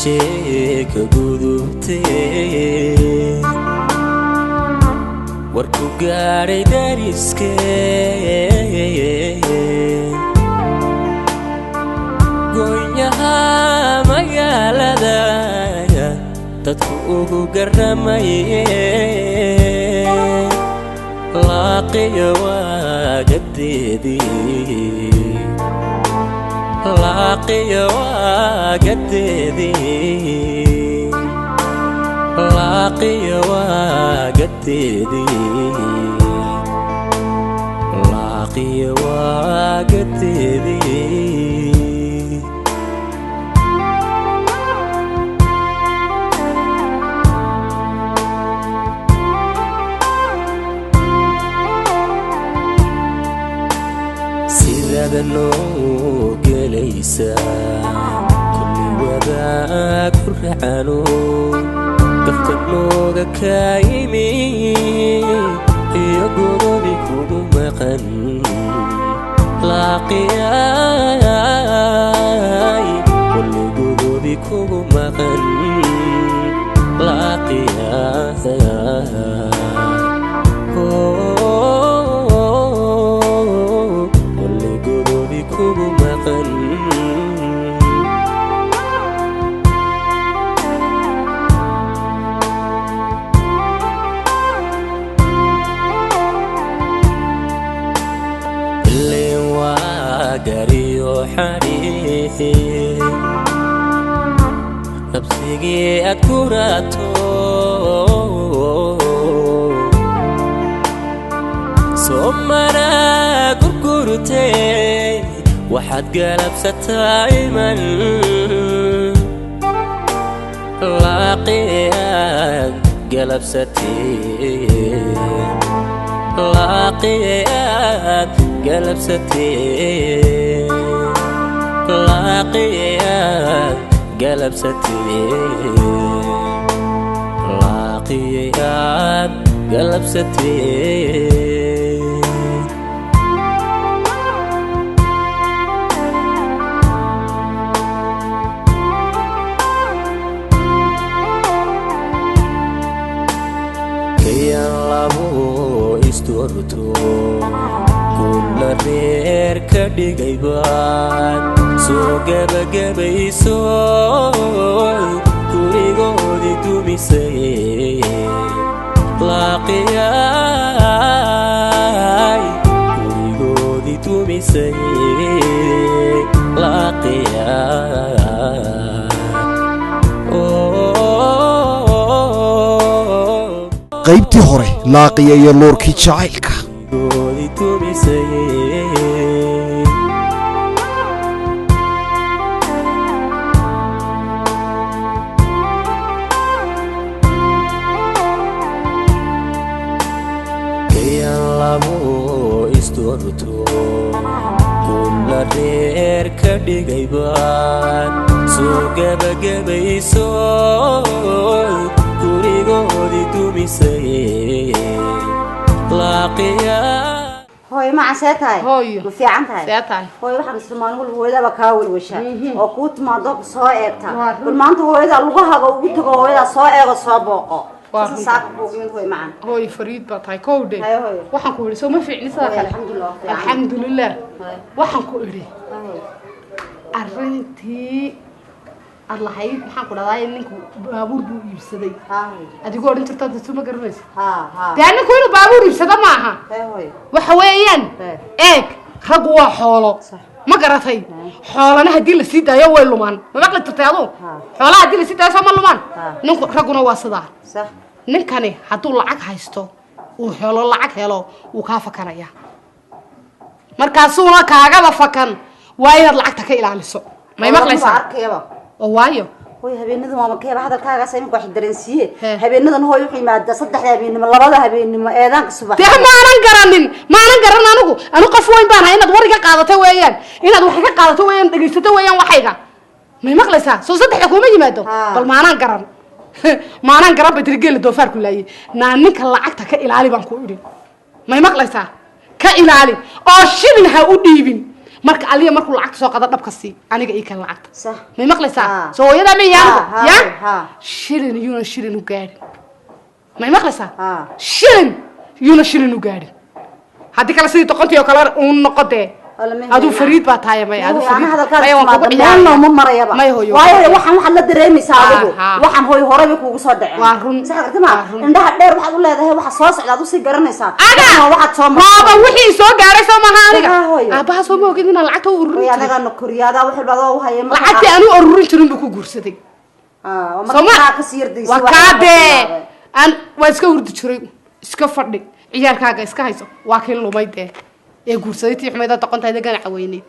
شيك قدوتي warku gaaray dariskee go'yaha magaalada dadku ugu garamayee laaqiyo wagadeedii laaqiyo wagadeedii laaqiyo wagadeedii laaqiyo wagadeedii sidada noo gelaysaa kulli wadaag ku raacano qofka nooga kaayimi iyo godobi kugu maqan laaqiyay kulli godobi kugu maqan laaqiyay kulli godobi kugu maqan gariyo xariiqi nafsigii aad ku raato soomana gurgurtay waxaad galabsataa iman laaqiyaad galabsatay laaqiyaad galabsatay laaqiyaad galabsatay laaqiyaad galabsatay kayan labo istorto kulla reer ka dhigaybaan soo gabagabayso gurigoodii dumisay laaqiyay gurigoodii dumisay laaqiyay qaybtii hore laaqiya iyo nuurkii jacaylka kayan labo istorto kulla reer ka dhigaybaan soo gabagabayso gurigoodii dumisay laaqiya هوي ما عساتها هوي ما في عنتها ساتها هوي واحد السلمان يقول هوي ذا بكاول وشها وكوت ما ضاق صائبتها بالما أنت هوي ذا لغها وقلت هوي ذا صائب وصابقة ساق بوقين هوي معنا هوي فريد بطاي كودي هوي وحن كوري سو ما في عنا الحمد لله الحمد لله وحن كوري أرنتي الله حيد محن كورا ذا إنكو بابور بو يبسدي أديكو أنت تطلع ما قرنيس يعني كله بابور يبسد معها وحويان إيك رجوا حاله ما قرأتي حالنا هدي لسيدة يا ويلمان ما بقول تطيعه حالنا هدي لسيدة يا ساملمان نكو رجونا واسدا نكاني هتقول لعك هايستو وحاله لعك هلا وكافة كنايا مركزونا كاجا بفكان وايد لعك تكيل على السوق ما يمقلس وايو هوي هبينده ما كيف هذا الكاغا سيمك واحد درنسيه هبينده هو يخي ماده صدخ هبين ما لبده هبين ما ايدان كسبح ما انا غرانين انا قف وين بان inaad wariga qaadato weeyaan inaad wax ka qaadato weeyaan dhageysato weeyaan waxayga ma maqlaysaa soo saddex kuma yimaado bal ma aanan garan batirgeel doofaar ku laayay ninka lacagta ka ilaali baan ku idin ma maqlaysaa ka ilaali oo shilin ha u dhiibin marka aliya markuu lacagta soo qada dhabka si aniga ii kan lacagta sax ma maqlaysaa soo hooyada ma yaa shilin yuna shilin u gaari ma maqlaysaa shilin u gaari hadii kala sidii toqontii oo kala uu noqotay adu fariid baa tahay may adu fariid ma kugu ciyaarno ma marayaba waayo waxaan waxa la dareemaysaa adigu waxaan hooy hore bay kugu soo dhaceen waa run saxartama indhaha dheer waxaad u leedahay waxa soo socda adu si garanaysaa waxaad soo maaba wixii soo gaaray soo maaha aniga aabaha soo moogid inaan lacagta u ururin jiray anaga koriyada waxa badan u hayay ma lacagti aanu ururin jirin buu ku guursaday markaa ka siirdiisay waa kaade aan waa iska hurdi jiray iska fadhi ciyaarkaaga iska hayso waa kii lumay dee ee guursaday tii xumeeda toqontayda ganac weyneed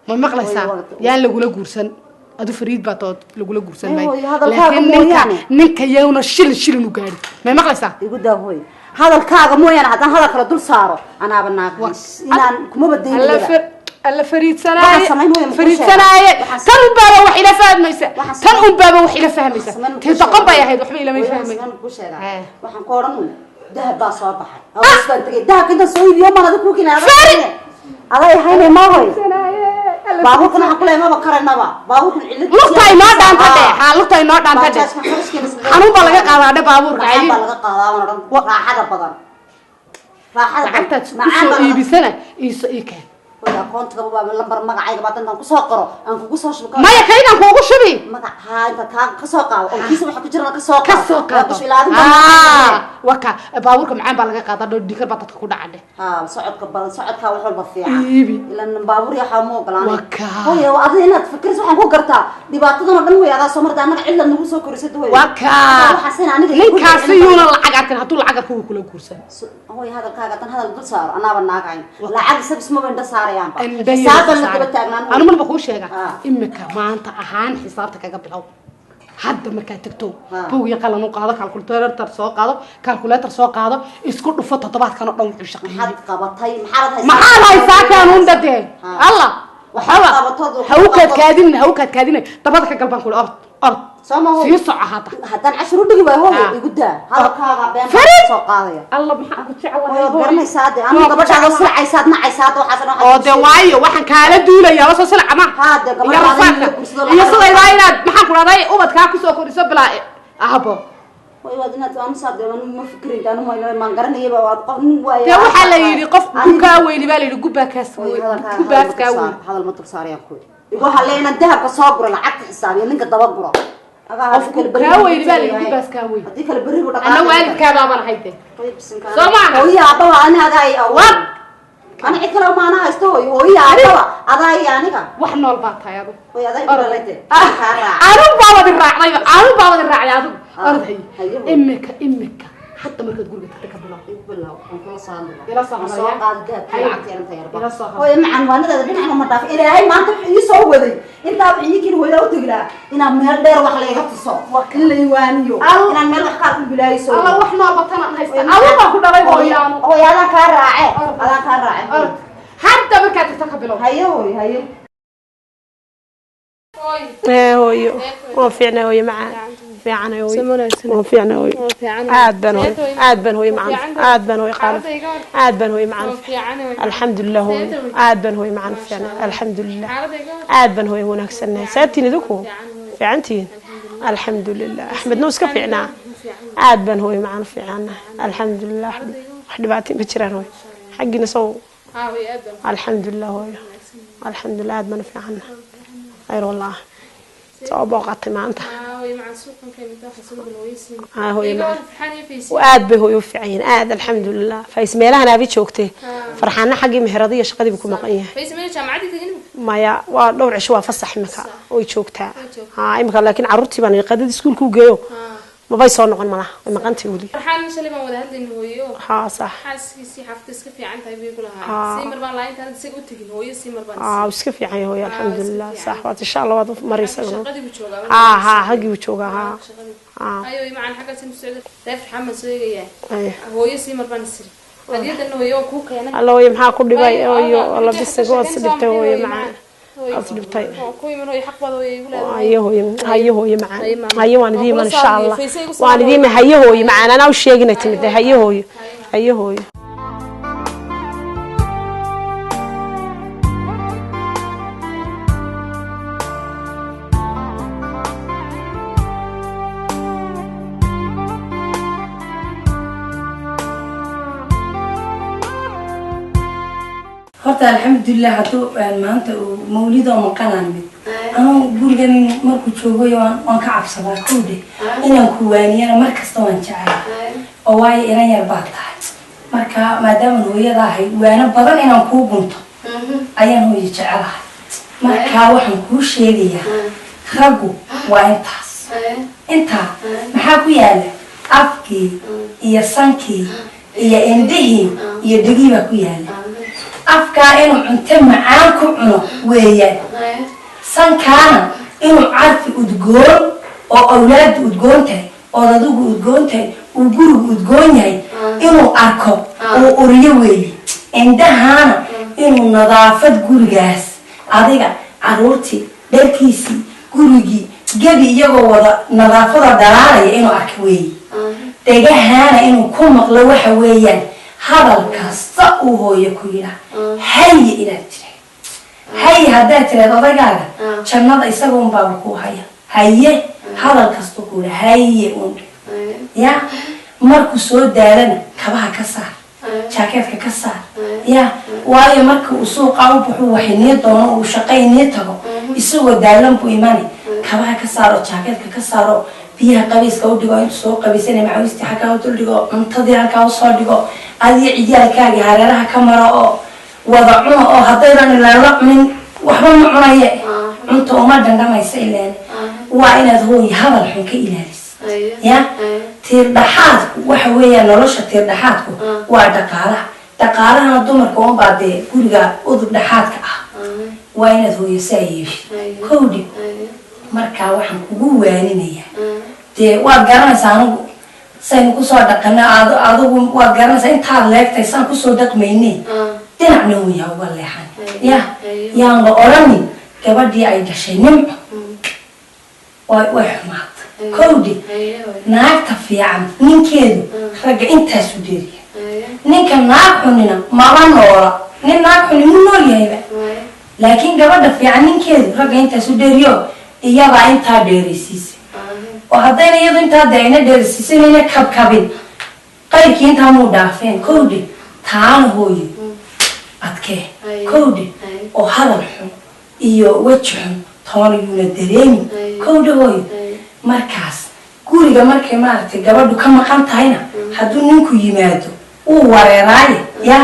ma maqlaysaa yaan lagula guursan adu fariid baa tood lagula guursan may laakiin ninka yawna shilin u gaari ma maqlaysaa igu daaway hadalkaaga mooyaan hadan hadal kala dul saaro anaaba naaqis inaan kuma badeeyay alla fariid sanaaye tan un baaba wax ila fahmaysa wax ila fahmaysa tii toqon bay ahayd waxba ila may fahmay waxaan ku oran dahab baa soo baxay oo isbaan tagay dahab inta soo iibiyo ma hada ku keenay aday hayne ma hoy baabuurka waxa kula ma bakaranaba baabuurka cilad lugtay noo dhaantade lugtay noo dhaantade xanuun baa laga qaadaa baabuurka ay baa laga qaadaa raaxada badan lacagta soo iibisana ii keen wada koontiga baba lambar magacayga baad intaan ku soo qoro aan kugu soo shubo maya kaydaan kuugu shubi magac inta ka soo qaado oo kiisa waxa ku jira ka soo qaado waka baabuurka macaan baa laga qaadaa dhow dhikar baa dadka ku dhacay socodka badan socodka wax walba fiican ilan baabuur yahay ma ogolaanay hooyo adiga inaad fikirayso waxaan ku gartaa dhibaatadana dhan way adaa soo martaa anaga cillad nagu soo korisay way waka waxaan aniga ninkaasi yuuna lacag arkan haduu lacag arko kula guursan hooyo hadalkaaga tan hadal dul saaro anaaba naagayn lacag sabis ma benda saar أنا ما بقول شيء إمك ما أنت أهان حسابتك قبله حد ما كان تكتب هو يقال إنه قاعد كالكولاتر سوق قاعد كالكولاتر سوق قاعد يسكت وفتة طبعا كانوا نوم في الشقة حد قبضتي محل هاي ساكن ده الله وحوا هو كادين طبعا كقلبان كل أرض في صعة هذا 10 دقيقة هو يقدر هذا كذا بين سوق قاضي الله محمد الله يبارك سعد أنا قبل على سلعة عيساد عيساد وحسن دوايو وحن كاله دوله يا وصل سلعة ما هذا قبل يا صلى راينا محمد راي أبد كاكو سوق رسول بلا أهبو ويودنا تام صاد ما فكرين كانوا ما قرنا يبغى وقفني ويا يا وحلا يري قف كاوي اللي بالي جوبا كاس جوبا كاوي هذا المطر صار يا أخوي يقول حلينا الذهب كصابر العقد حسابي إنك تدبره كاوي اللي بالي جوبا كاوي هذيك البري ولا أنا والد كذا ما رحيته سمع ويا أبوا أنا هذا أول أنا إكرام ما أنا أستوي ويا أبوا هذا يعني كا وحنا البعض هاي أبو ويا ذا يبغى أنا بابا الرعي أنا أرضي إمك حتى ما تقول بالله كل صام يلا صام قاعد هو معن وانا ذا بين ما دافع إلى هاي ما أنت يسوي ذي أنت بعيك هو لو تقلا إن مهل دير وحلا يغطسه وكل يوانيو إن مهل وحكار بلا يسوي الله وحنا بطنا هاي الله ما كنا راي هو هذا كان راعي هذا كان راعي حتى ما كانت تقبله هيا هوي وفينا هوي معاه فيعنا هوي وفيعنا هوي عاد بن هوي معنا عاد بن هوي قال عاد بن هوي معنا الحمد لله هوي عاد بن هوي معنا فيعنا الحمد لله عاد بن هوي هناك سنة ساتين ذوكو فيعنتين الحمد لله أحمد نوس كفيعنا عاد بن هوي معنا فيعنا الحمد لله واحد بعتين بتشران هوي حقنا صو الحمد لله هوي الحمد لله عاد بن فيعنا خير والله صوبقت ما أنت هوي مع السوق كم يتاخذ الويسين هوي مع وقاد به هو يفعين قاد الحمد لله فيسميلها أنا بيت شوكتي فرحنا حقي مهرضية شقدي بكم مقية فيسميلها جامعتي تجنب ما يا ودور عشوا فصح مكا ويشوكتها إمك لكن عروتي بني قدد سكول كوجيو ما بيصير نقول ملا ما كنت ولي فرحان شلي ما وده هذا هو صح حاسس حفتس كفي عن تبي يقولها سيمر بان لاين تان سيقول تجين هو سيمر بان وسكفي عن هو الحمد لله صح وإن شاء الله وضف مريسة شقدي بتشوجا هاجي بتشوجا أيوة مع الحاجة سمسعودة تعرف حمد سوية هو سيمر بان السر هذه إنه هو كوك يعني الله يمحى كل باي الله بس جوا صدقته هو معه أصدقتي هاي هو معنا هاي وانا ديما إن شاء الله وانا ديما هاي هو معنا أنا وشيء نتمد هاي هو horta alxamdulilah hadduu maanta uu mawlido maqanaan mid anuu gurigan markuu joogayo waan ka cabsadaa kowdhe inaan ku waaniyana mar kasta waan jeclaa oo waayo inan yar baa tahay marka maadaama hooyada ahay waana badan inaan kuu gunto ayaan hooyo jecelahay marka waxaan kuu sheegayaa raggu waa intaas intaa maxaa ku yaala afkii iyo sankii iyo indhihii iyo dhegii baa ku yaala afkaa inuu cunto macaan ku cuno weeyaan sankaana inuu carfi udgoon oo awlaadu udgoon tahay ood adigu udgoon tahay uu gurigu udgoon yahay inuu arko uu uriyo weeye indhahaana inuu nadaafad gurigaas adiga caruurtii dharkiisii gurigii gebi iyagoo wada nadaafada dhalaalaya inuu arko weeye degahaana inuu ku maqlo waxa weeyaan hadal kasta uu hooyo ku yidhaa haye inaad tiraad haye haddaad tiraad odagaaga jannada isaga unbaaba kuu haya haye hadal kasta ku yidhaa haye un ya markuu soo daalana kabaha ka saar jaakeedka ka saar ya waayo marka uu suuqa u baxo waxinii doono uu shaqaynii tago isagoo daalan buu imani kabaha ka saaro jaakeedka ka saaro biyaha qabiiska u dhigo intuu soo qabiisanay macawistii xaggaa u dul dhigo cuntadii halkaa usoo dhigo adiga ciyaalkaagii hareeraha ka maro oo wada cuno oo haddaydan ilaala cunin waxba ma cunaye cunta uma dhandhamaysa ileen waa inaad hooyi hadal xun ka ilaalis ya tiirdhaxaadku waxa weeyaan nolosha tiirdhaxaadku waa dhaqaalahana dumarka unbaa dee guriga udub dhaxaadka ah waa inaad hooyo saa yeeshid kowdhi markaa waxaan kugu waaninayaa dee waad garanaysaa anigu saynu kusoo dhaqana adigu waad garanaysaa intaad leegtay saan kusoo dhaqmayne dhinacna wayaa uga leexan ya yaan la odhanin gabadhii ay dhashay nimco way xumaatay kowdhi naagta fiican ninkeedu ragga intaasu dheeriya ninka naag xunina maba noola nin naag xuni mu nool yahayba laakiin gabadha fiican ninkeedu ragga intaasu dheeriyo iyadaa intaa dheeraysiisay oo haddayna iyadu intaa dee ayna dheeraysiisanayna kabkabin qayrkii intaa muu dhaafeen kowdhi taana hooyo adkee kowdhi oo hadal xun iyo weji xun toona yuuna dareemin kowdhi hooyo markaas guriga markay maaragtay gabadhu ka maqan tahayna hadduu ninku yimaado uu wareeraaye ya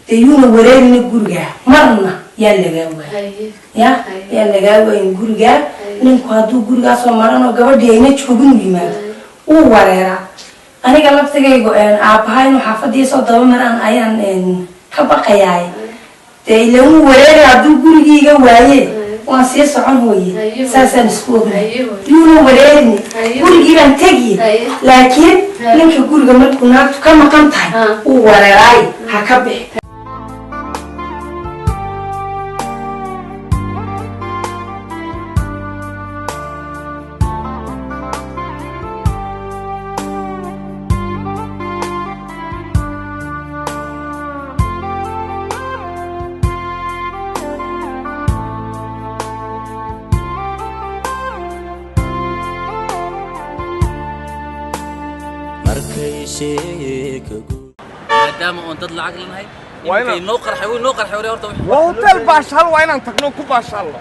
dee yuuna wareerina gurigaa marna yaa lagaa waay ya yaa lagaa waayin gurigaa ninku hadduu gurigaasoo maranoo gabadhii ayna joogin u yimaado uu wareeraa aniga laftigaygu aabbaha inuu xaafadii soo daba maraan ayaan ka baqayaay dee ilamu wareeri hadduu gurigiiga waaye waan sii socon hooye saasaan isku ognay yuuna wareerini gurigii baan tegiye laakiin ninka guriga markuu naagtu ka maqan tahay uu wareeraaye ha ka bixi maadaama oon dad lacag lanahay inkay noo qarxay horta waa hotel baashaal waa inaan tagno ku baashaalno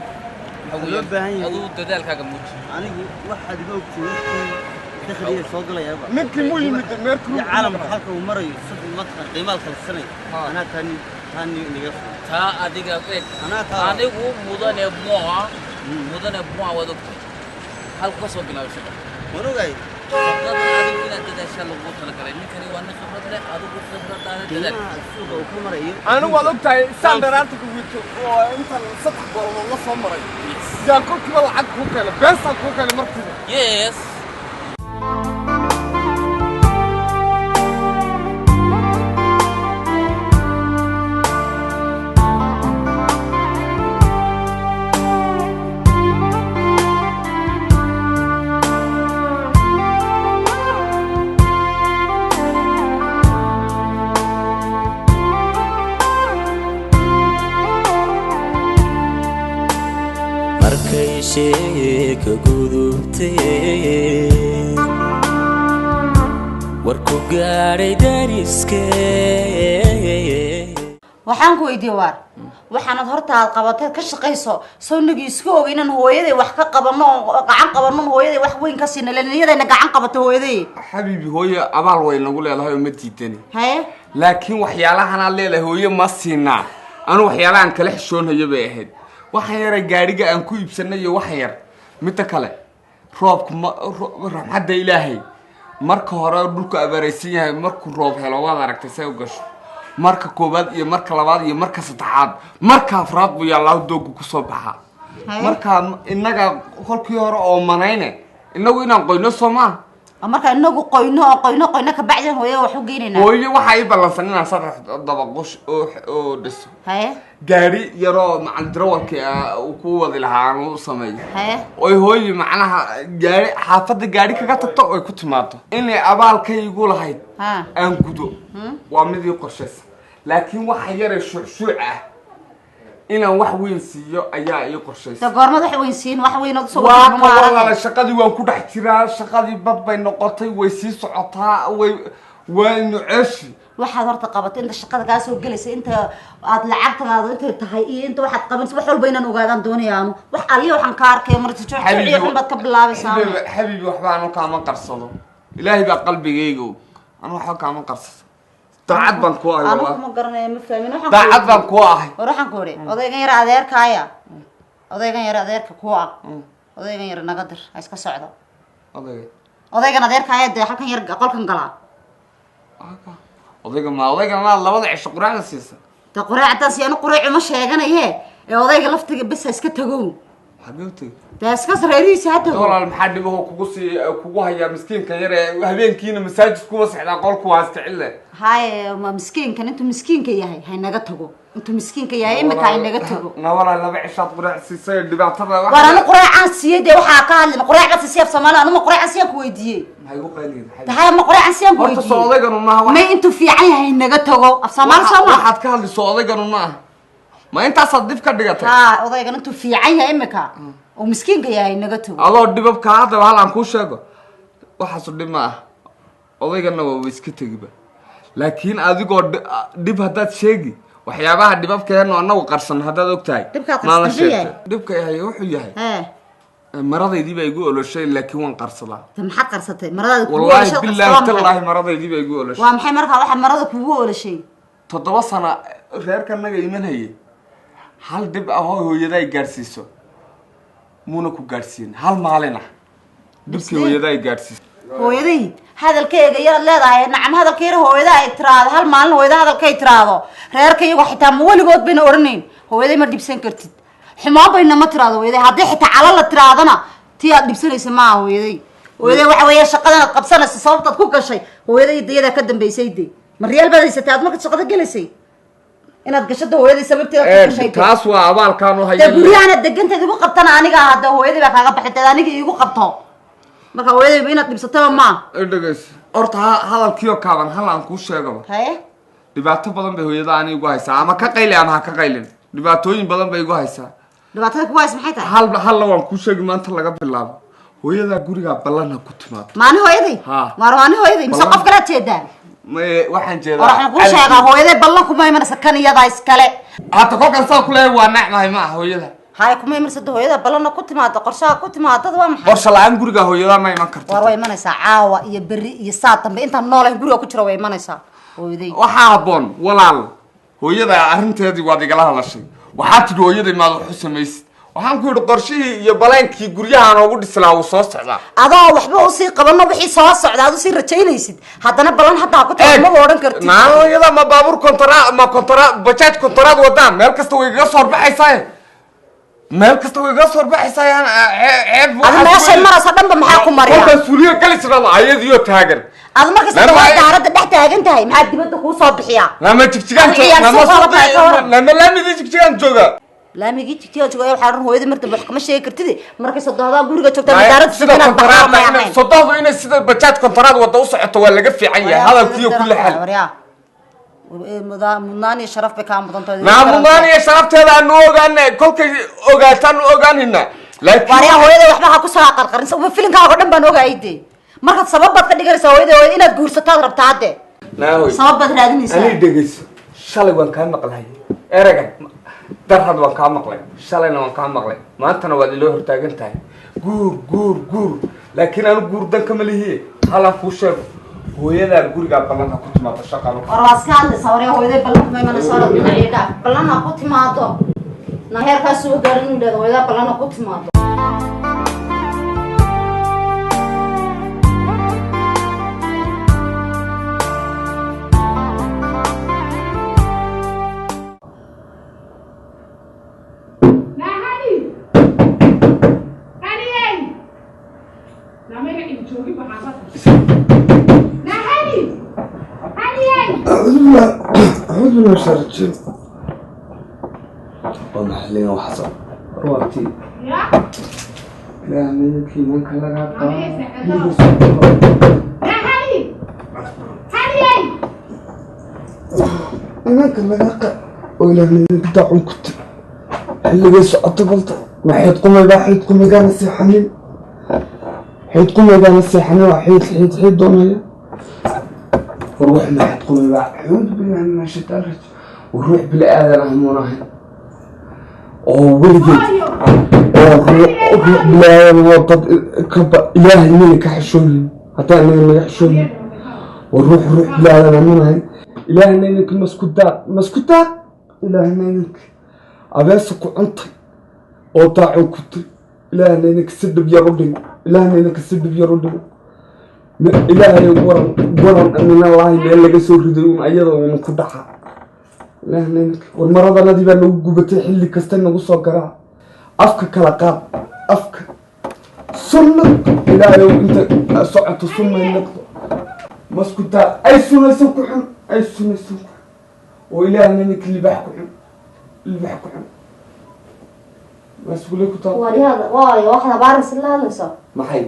loo baahan yahay aduu dadaalkaaga muuji anigu waxaad iga ogtay dakhliga soo galayaaba ninkii muu yimid meerkuu caalamka halka uu marayo saddex matan qiimaha kala sanay anaa taani niga taa adiga eeg anigu mudane buuca wada halka ka soo bilaabo shaqo wanogay dad adigu inaad dadaashaa lagu talagalay ninkani waa nin khibrad leh adigu khibradaada dadaal suuqa uu ku marayo anigu waad ogtahay saan dheeraanta ku wito oo intan saddex goor la soo maray yaa kolkiiba lacag kuu keenay beesaan kuu keenay markiiba yes sheeka gudubtay warku gaadhay dariskee waxaan ku weydiiyay waar waxaanad hortaad qabatay ka shaqeyso soo nagi isku ogeynan hooyaday wax ka qabano gacan qabano hooyaday wax weyn ka siinay leeyahay gacan qabato hooyaday xabiibi hooyo abaal way nagu leedahay oo ma diidani haye laakiin waxyaalahan aan leeyahay hooyo ma siinaa anu waxyaalahan kala xishoonayo bay ahayd waxaan yara gaariga aan ku iibsanayo wax yar mid kale roobku raxmadda ilaahay marka hore dhulka abaaraysan yahay markuu roob helo waad aragtay say u gasho marka koobaad iyo marka labaad iyo marka saddexaad marka afraad buu yaalaa doogu ku soo baxa marka inaga kolkii hore oo manayne inagu inaan qoyno Soomaa marka inagu qoyno ka bacdan hooyo wax u geynayna hooyo waxa ay balansan inaan saddex dabaqosh oo dhiso gaari yaro macal darawalka uu ku wadi lahaa uu sameeyo hooyo macnaha gaari xaafada gaari kaga tagto oo ku timaado inay abaalkaygu lahayd aan gudo waa mid ii qorshaysan laakiin waxa yare shuuc ah inaan wax weyn siiyo ayaa ii qorshaysan goormad wax weyn siin wax weyn oo soo waa shaqadii waan ku dhex jiraa shaqadii bad bay noqotay way sii socotaa way nuceeshi waxaad horta qabatay inta shaqada ka soo galaysa inta aad lacagtaada inta tahay iyo inta waxaad qabanaysaa wax walba inaan ogaadaan doonayaano wax aliyo waxaan ka arkay marti joojiyo waxbaad ka bilaabaysaa xabiibi waxba aan kaama qarsado ilaahay baa qalbigayga aan waxba kaama qarsado daacad baan ku ahay walaa ma garanay ma fahmin waxaan daacad baan ku ahay waxaan ku hore odaygan yar adeerkaaya odaygan yar adeerka ku ah odaygan yar naga dir ha iska socdo odaygan adeerkaaya de halkan yar qolkan galaa odaygan labada cisho quraacda siisa ta quraacda si aan quraac ma sheeganaye ee odayga laftiga bas iska tago حبيبتي بس كسر رئيسي هذا والله المحد هو كوجوها يا مسكين كان يرى هبين كينا مساجد كوس على قولك واستعله هاي مسكين كان انتم مسكين كياهي هاي نقطعوا انتم مسكين كياهي ما كاين نقطعوا نورا لا بعشات قراع سيسير دبعت ترى وانا قراع عن سيدي وحا قال قراع عن سيف سمانا انا ما قراع عن سيف ويدي هاي قليل هاي ما قراع عن سيف ويدي horta soodaygan ma ما انتم في عيها نقطعوا سمانا سما waxaad ka hadli soodaygan ma inta sadif ka dhigatay ها odaygan intu fiican yahay imika oo miskiinka yahay naga tago adoo dibabka hadda hal aan ku sheego waxa soo dhima odaygana waa iska tagiba laakiin adigoo dib hadaad sheegi waxyaabaha dibabkeena anagu qarsan hadaad ogtahay ma sheegay dibka yahay wuxuu yahay maradaydii bay igu oloshay laakiin waan qarsadaa maxaad qarsatay maradaada kugu oloshay wallahi maradaydii bay igu oloshay waa maxay markaa waxa marada kugu oloshay 7 sano reerkanaga imanayay hal dib ah oo hooyaday gaarsiiso muna ku gaarsiin hal maalin ah dibkii hooyaday gaarsiiso hooyaday hadalkeega yar leedahay nacam hadalkeera hooyaday ay tiraado hal maalin hooyaday hadalkay tiraado reerkayga xitaa ma waligood bayna oranayn hooyaday ma dibsan kartid xumaan bayna ma tiraado hooyaday haddii xitaa cala la tiraadana tii aad dibsanaysa ma hooyaday hooyaday waxa weeye shaqadan aad qabsanaysa sababtaad ku gashay hooyaday diyada ka dambeysay ma reer badaysatay aad marka shaqada galaysay inaad gashado hooyaday sababteeda ku gashay taas waa abaalkaan oo hayay guriyana deganteed igu qabtana aniga hadda hooyaday baa kaaga baxday aniga igu qabto marka hooyaday inaad dhibsato ma dhageys horta hadalkiyo kaaban hal aan ku sheego haye dhibaato badan bay hooyada aniga igu haysaa ama ka qayli ama ka qaylin dhibaatooyin badan bay igu haysaa dhibaatada ku haysaa maxay tahay hal waan ku sheegi maanta laga bilaabo hooyada guriga ballan ku timaad maani hooyaday maani hooyaday mise qof kala jeedaa waxaan jeedaa waxaan ku sheegaa hooyaday ballan kuma imanaysa kan iyada iskale hata kolkan saa ku leeyahay waa nacmahay ma hooyada hay kuma imanaysa hooyada ballan ku timaado qorshaha ku timaado waa maxay qorshe la'aan guriga hooyada ma iman karto war way imanaysaa caawa iyo berri iyo saad dambe inta noolahay guriga ku jira way imanaysaa hooyaday waxa haboon walaal hooyada arrinteedii waad igala hadashay waxaad tidhi hooyaday maad wax u samaysid waxaan ku yidhi qorshihii iyo balaankii guryahan ugu dhislaa uu soo socdaa adoo waxba u sii qabano wixii soo socda aad u sii rajaynaysid haddana balan hadda ku tahay ma odhan kartid hooyada ma baabuur kontara bajaaj kontaraad wadaan meel kasta way iga soo horbaxaysaa meel kasta way iga soo horbaxaysaa ceeb ada meeshay maraysa dhanba maxaa ku mariya kolkan suuliyo gali jirada ayadiyo taagan ad markasta daaradda dhex taagan tahay maxaa dibadda kuu soo bixiyaa lama jigjigaan lama laamidii jigjigaan jooga laamigii jigjigaan jooga waxaa dhan hooyadii marta wax kama sheegi kartid markay sodohdaa guriga joogta daaradda sidana baxaa sodohdu inay sida bajaaj kontaraad wada u socoto waa laga fiican yahay hadalkiiyo kulli xal mudnaan iyo sharaf bay kaa mudantahay mudnaan iyo sharafteeda aanu ogaana kolkay ogaataan ogaanina laakiin hooyada waxba ha ku soo qarqarin sabab filimkaaga dhan baan ogaayde markaad sabab baad ka dhiganaysaa hooyada inaad guursataad rabtaa hadde sabab baad raadinaysaa ani dhegeyso shalay waan kaa maqlahay eragan darhad waan kaa maqlay shalayna waan kaa maqlay maantana waad iloo hortaagan tahay guur laakiin aanu guur dan kama lihiye halan kuu sheego hooyadaa gurigaa ballanka ku timaado shaqalo warwaaska hadlaysa waree hooyaday ballanka ma imanayso orod dhinaciidha ballanna ku timaado na heerkaas soo gaarin u dheeda hooyadaa ballanna ku timaado أعوذ بالله من شر الجن ومحلين وحصل رواتي لا منك من كلا أنا كلا ولا منك دعون كنت اللي بس أطبلت ما حيتكم ما حيتكم كان السحنين حيتكم كان السحنين وحيد دونيا وروح ما حتقوم بعد حيود بالله ما شترت وروح بالآذان هموناهن ولدي وروح بالآذان وقد كب إلهي منك حشوني حتى أنا يحشوني وروح بالآذان هموناهن إلهي منك مسكوتات إلهي منك أباسك أنت وطاعو كنت إلهي منك سبب يردني إلهي منك سبب يردني إلهي ورن من الله بأن لك سوردون أيضا ومن كدحا إلهي منك والمرضى الذي بأن نقوبتي حلي كستن وصو قراء أفك كلاقات أفك سنة إلهي وإنت سعة سنة النقض مسكوتا أي سنة سوكحن أي سنة سوكحن وإلهي منك اللي بحكحن مسؤولي كتاب ورياضة واي واحدة بارس الله لسا ما حي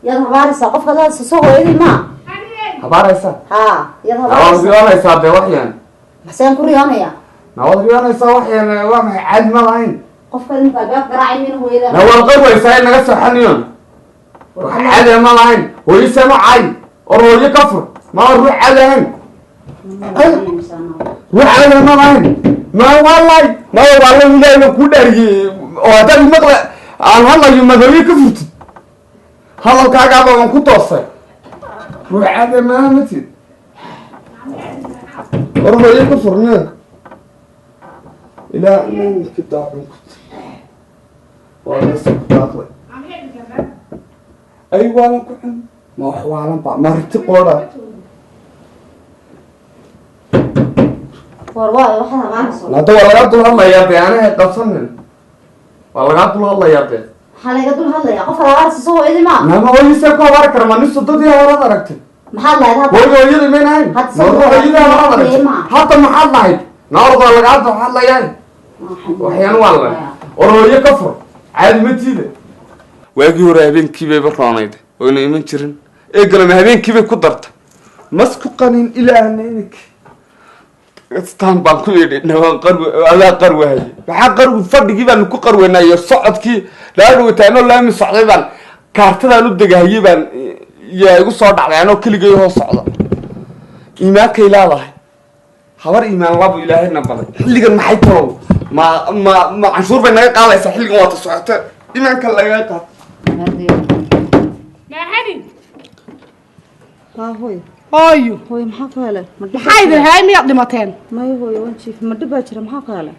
يلا بارس قف هذا سوق ويدي ما هباريسا يلا بارس بيونيسا ده وحيان حسين كوريونيا نوال بيونيسا وحيان وما عاد ما لهين قف كذا بقى قراعي منه ويدا نوال قويسا إنك سحنيون عاد ما لهين ويسمع عين أروي كفر ما أروح عليهم روح عليهم ما لهين ما والله ولا كودري وهذا المقلة عن والله يوم ذوي كفرت هذا الكعكة ما كنت أصلا روح عاد ما متي أروي كفر نك إلى من كتاب كنت وأنا سكتاتي أيوة أنا كنت ما هو عالم ما رتقوله والله وحنا ما نصل لا تقول لا تقول الله يا بي أنا قصنا والله لا تقول الله يا بي حلا يقول هلا يا قفل على سوق إذا ما ما هو يسكوا بارك رما نصدق يا ورا دركت محل هذا هو يجي من هاي هو يجي ورا دركت حتى محل هاي نارض ولا قاعد محل يعني وحيان والله ورا يكفر عاد متيده واجي ورا هبين كيبي برانيد وين يمن جيرن اقل ما هبين كيبي كدرت مسك قنين الى انك استان بانكو يدي نوان قرو على قرو هي waxa qargu fadhigi baan ku qarweenayo socodkii laadu wataano laami socday baan kaartadan u dagahayay baan yaa igu soo dhacday anoo kaligeey hoos socda iimaanka ilaahay habar iimaan labo ilaahayna baday xilligan maxay tolo ma canshuur bay naga qaadaysaa xilligan waa socota iimaanka laga qaad ma hadi هوي هايو هوي محاك هلا maxay dahay miyaad dhimateen ما هوي وانشيف ما دبا جرى محاك هلا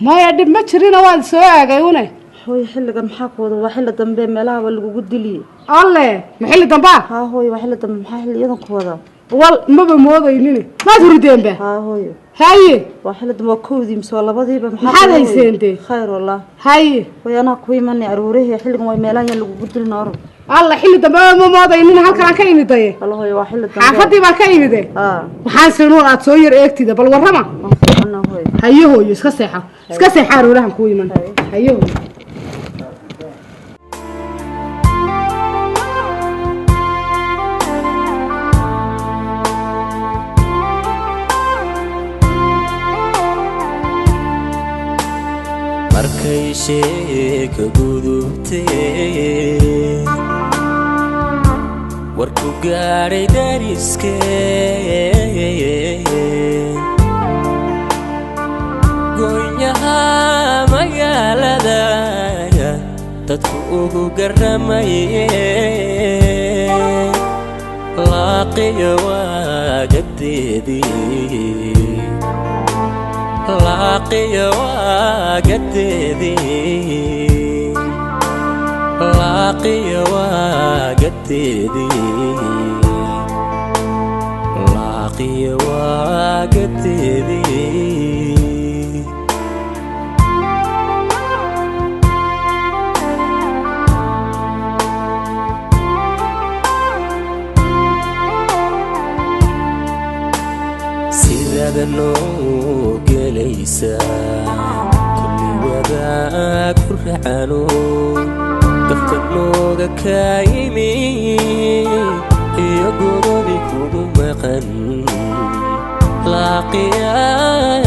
maya dhib ma jirina waan soo aagay une هوي حلقة محاك وضا وحلة دنبي ملاها واللي قدلي alle maxilli dambaa ها هوي وحلة دنبي محاك اللي يدن كوضا wal maba moodaynine maad hurideen ba ها هوي haye وحلة دنبي كودي مسوالة بديبا maxaad hayseen خير والله haye هوي أنا كوي مني أروريه حلقة وي ملاها اللي قدلي نارو alla xilli dambe ma moodaynine halkaan ka imiday والله هوي وحلة دنبي xaafadii baan ka imide waxaan sinuun aad soo yar eegtida bal warrama أنا هوي haye hooyo iska seexa aroolahan ku iman haye hooyo markay sheeka gudubtee warku gaadhay dariskee magaalada dadku ugu garamayeen laaqiyo waagadeedii laaqiyo waagadeedii laaqiyo waagadeedii laaqiyo waagadeedii sidaada noo gelaysaa kulli wadaag ku racano dafka nooga kaa yimi iyo godobi kugu maqan laaqiyaa